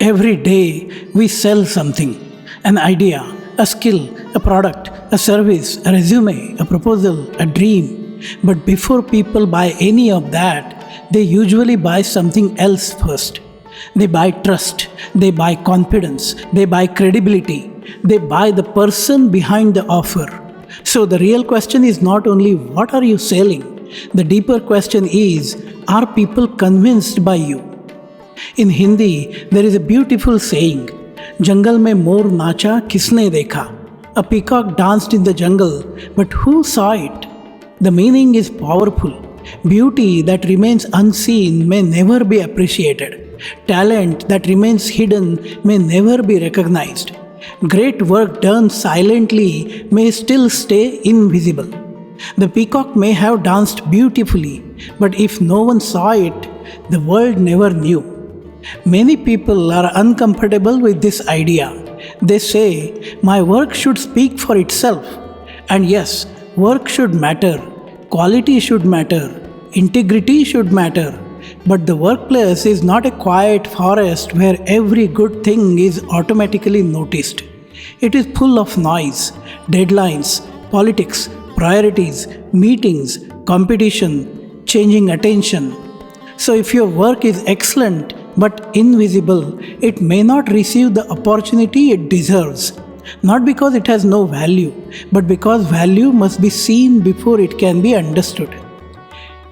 Every day we sell something, an idea, a skill, a product, a service, a resume, a proposal, a dream. But before people buy any of that, they usually buy something else first. They buy trust, they buy confidence, they buy credibility, they buy the person behind the offer. So the real question is not only what are you selling, the deeper question is, are people convinced by you? In Hindi, there is a beautiful saying, Jungle mein mor nacha kisne dekha? A peacock danced in the jungle, but who saw it? The meaning is powerful. Beauty that remains unseen may never be appreciated. Talent that remains hidden may never be recognized. Great work done silently may still stay invisible. The peacock may have danced beautifully, but if no one saw it, the world never knew. Many people are uncomfortable with this idea. They say, my work should speak for itself. And yes, work should matter, quality should matter, integrity should matter. But the workplace is not a quiet forest where every good thing is automatically noticed. It is full of noise, deadlines, politics, priorities, meetings, competition, changing attention. So if your work is excellent but invisible, it may not receive the opportunity it deserves. Not because it has no value, but because value must be seen before it can be understood.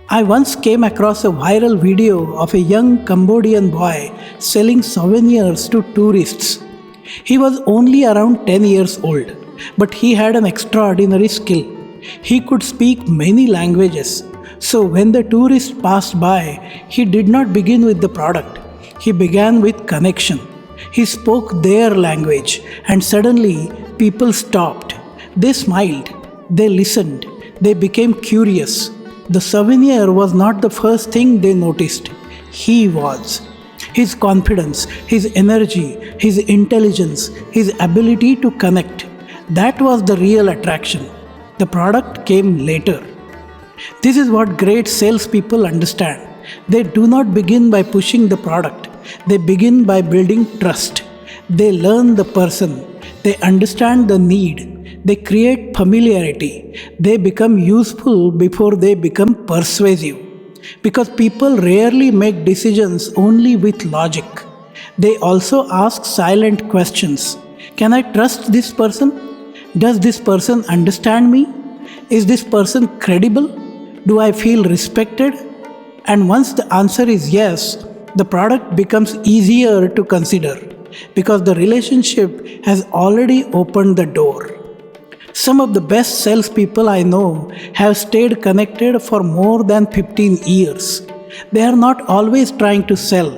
I once came across a viral video of a young Cambodian boy selling souvenirs to tourists. He was only around 10 years old, but he had an extraordinary skill. He could speak many languages. So when the tourist passed by, he did not begin with the product. He began with connection. He spoke their language, and suddenly people stopped. They smiled, they listened, they became curious. The souvenir was not the first thing they noticed. He was. His confidence, his energy, his intelligence, his ability to connect. That was the real attraction. The product came later. This is what great salespeople understand. They do not begin by pushing the product. They begin by building trust. They learn the person. They understand the need. They create familiarity. They become useful before they become persuasive. Because people rarely make decisions only with logic. They also ask silent questions. Can I trust this person? Does this person understand me? Is this person credible? Do I feel respected? And once the answer is yes, the product becomes easier to consider because the relationship has already opened the door. Some of the best salespeople I know have stayed connected for more than 15 years. They are not always trying to sell.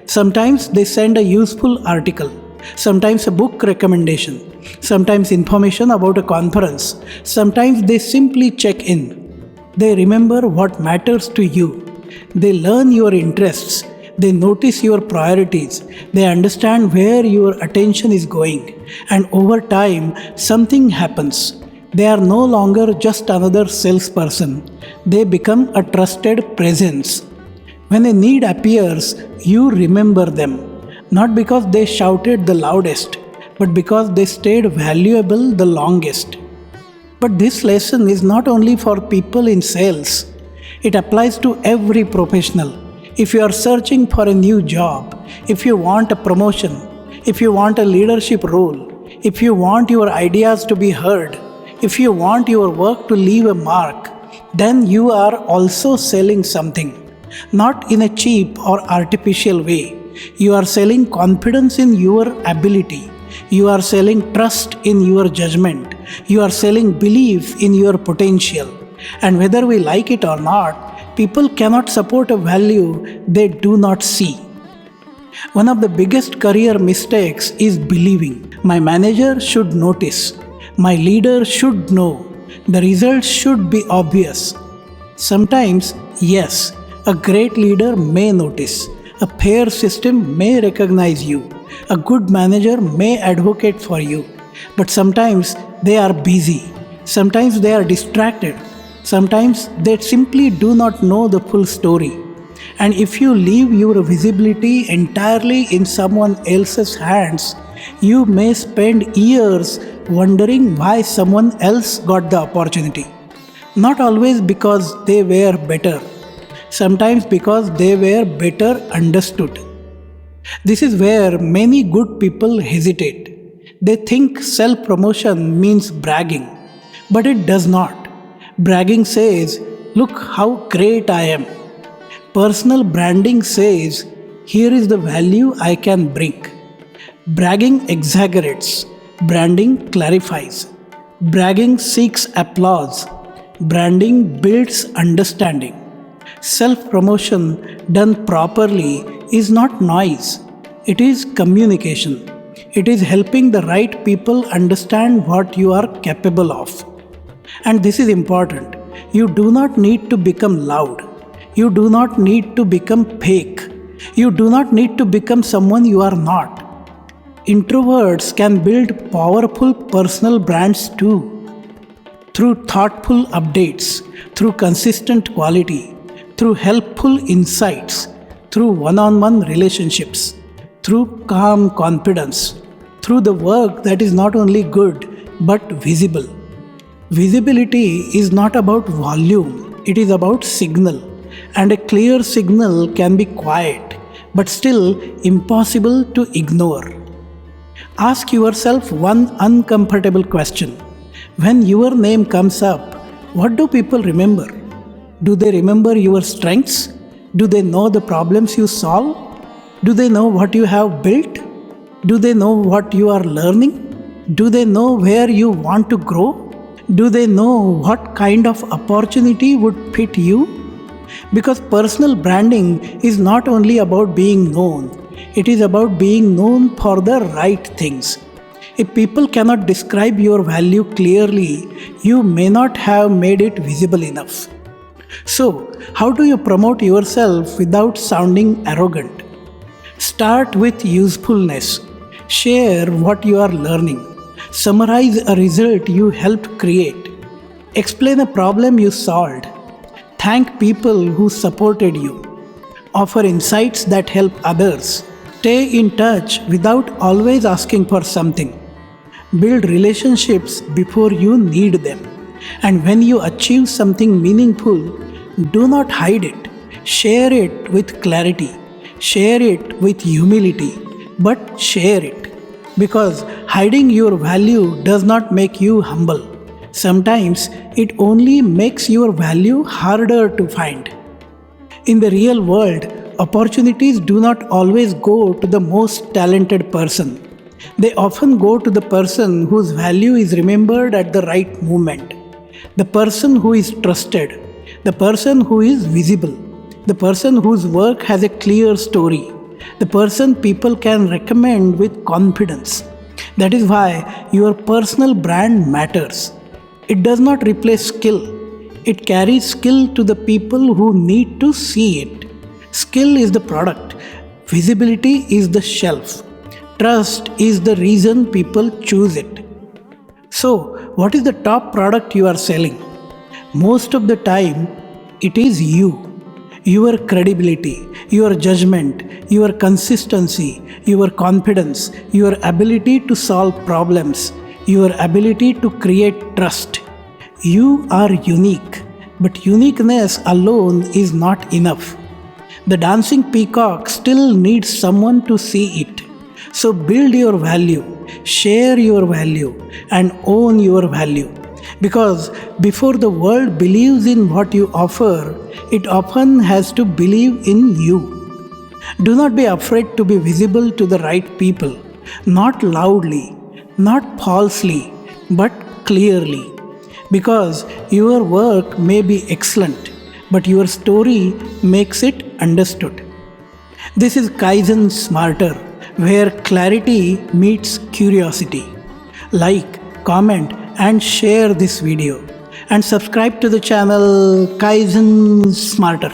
Sometimes they send a useful article, sometimes a book recommendation, sometimes information about a conference, sometimes they simply check in. They remember what matters to you. They learn your interests. They notice your priorities. They understand where your attention is going. And over time, something happens. They are no longer just another salesperson. They become a trusted presence. When a need appears, you remember them. Not because they shouted the loudest, but because they stayed valuable the longest. But this lesson is not only for people in sales. It applies to every professional. If you are searching for a new job, if you want a promotion, if you want a leadership role, if you want your ideas to be heard, if you want your work to leave a mark, then you are also selling something. Not in a cheap or artificial way. You are selling confidence in your ability. You are selling trust in your judgment. You are selling belief in your potential. And whether we like it or not, people cannot support a value they do not see. One of the biggest career mistakes is believing. My manager should notice. My leader should know. The results should be obvious. Sometimes, yes, a great leader may notice. A fair system may recognize you. A good manager may advocate for you. But sometimes they are busy. Sometimes they are distracted. Sometimes they simply do not know the full story. And if you leave your visibility entirely in someone else's hands, you may spend years wondering why someone else got the opportunity. Not always because they were better, sometimes because they were better understood. This is where many good people hesitate. They think self promotion means bragging, but it does not. Bragging says, "Look how great I am." Personal branding says, "Here is the value I can bring." Bragging exaggerates, branding clarifies. Bragging seeks applause, branding builds understanding. Self promotion done properly is not noise, it is communication. It is helping the right people understand what you are capable of. And this is important. You do not need to become loud. You do not need to become fake. You do not need to become someone you are not. Introverts can build powerful personal brands too. Through thoughtful updates, through consistent quality, through helpful insights, through one-on-one relationships, through calm confidence, through the work that is not only good but visible. Visibility is not about volume, it is about signal. And a clear signal can be quiet, but still impossible to ignore. Ask yourself one uncomfortable question. When your name comes up, what do people remember? Do they remember your strengths? Do they know the problems you solve? Do they know what you have built? Do they know what you are learning? Do they know where you want to grow? Do they know what kind of opportunity would fit you? Because personal branding is not only about being known, it is about being known for the right things. If people cannot describe your value clearly, you may not have made it visible enough. So, how do you promote yourself without sounding arrogant? Start with usefulness. Share what you are learning. Summarize a result you helped create. Explain a problem you solved. Thank people who supported you. Offer insights that help others. Stay in touch without always asking for something. Build relationships before you need them. And when you achieve something meaningful, do not hide it. Share it with clarity. Share it with humility. But share it. Because hiding your value does not make you humble. Sometimes it only makes your value harder to find. In the real world, opportunities do not always go to the most talented person. They often go to the person whose value is remembered at the right moment. The person who is trusted. The person who is visible. The person whose work has a clear story. The person people can recommend with confidence. That is why your personal brand matters. It does not replace skill. It carries skill to the people who need to see it. Skill is the product. Visibility is the shelf. Trust is the reason people choose it. So, what is the top product you are selling? Most of the time, it is you. Your credibility, your judgment, your consistency, your confidence, your ability to solve problems, your ability to create trust. You are unique, but uniqueness alone is not enough. The dancing peacock still needs someone to see it. So build your value, share your value, and own your value. Because before the world believes in what you offer, it often has to believe in you. Do not be afraid to be visible to the right people, not loudly, not falsely, but clearly. Because your work may be excellent, but your story makes it understood. This is Kaizen Smarter, where clarity meets curiosity. Like, comment, and share this video. And subscribe to the channel Kaizen Smarter.